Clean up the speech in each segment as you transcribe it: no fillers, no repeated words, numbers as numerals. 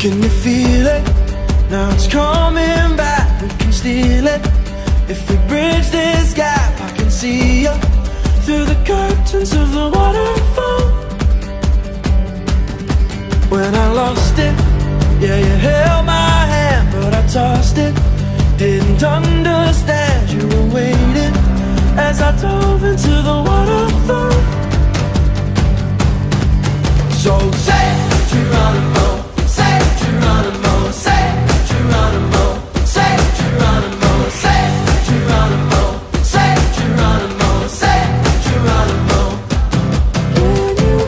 Can you feel it? Now it's coming back, we can steal it. If we bridge this gap, I can see you through the curtains of the waterfall. When I lost it, yeah, you held my hand, but I tossed it. Didn't understand you were waiting as I dove into the waterfall. So say Geronimo, say Geronimo, say Geronimo, say Geronimo, say Geronimo, say Geronimo, say Geronimo. Can you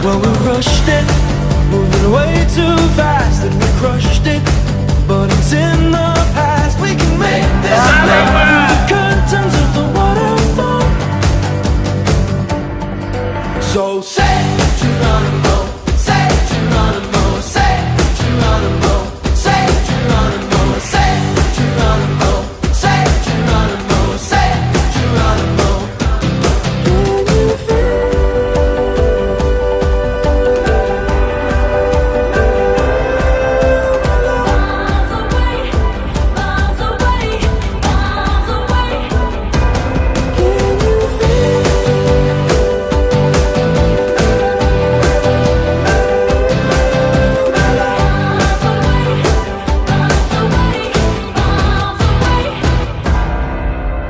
Well, we rushed it, moving way too fast, and we crushed it, but it's in the past. We can make this through the curtains of the waterfall. So say Geronimo, say Geronimo, say Geronimo, say Geronimo, say Geronimo, say Geronimo, say Geronimo.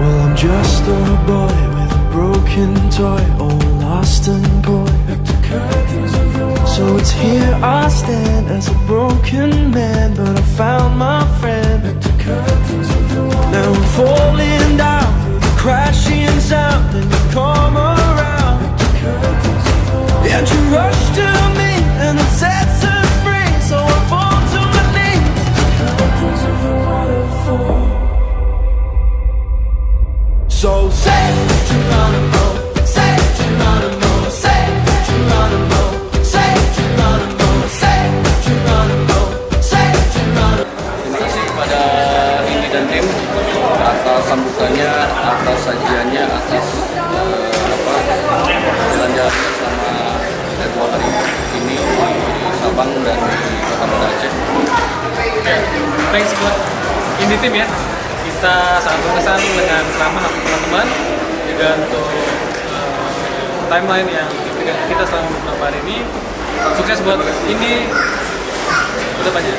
Well, I'm just a boy with a broken toy, all lost and coy. So it's here I stand as a broken man, but I found my friend. Now I'm falling down through the crashing sound, and you come around, and you rush to me, and it sets us free. So I fall to my knees. So say Geronimo, say Geronimo, say Geronimo, say Geronimo, say Geronimo, say Geronimo. Terima kasih kepada Indi dan tim atas sambutannya, atas sajiannya, atas jalan-jalannya selama 2 hari ini di Sabang dan di Kota Banda Aceh. Thanks buat Indi tim ya. Kita sangat berkesan dengan ceramah teman-teman, juga untuk timeline yang kita selama beberapa hari ini. Sukses buat Indi ke depannya.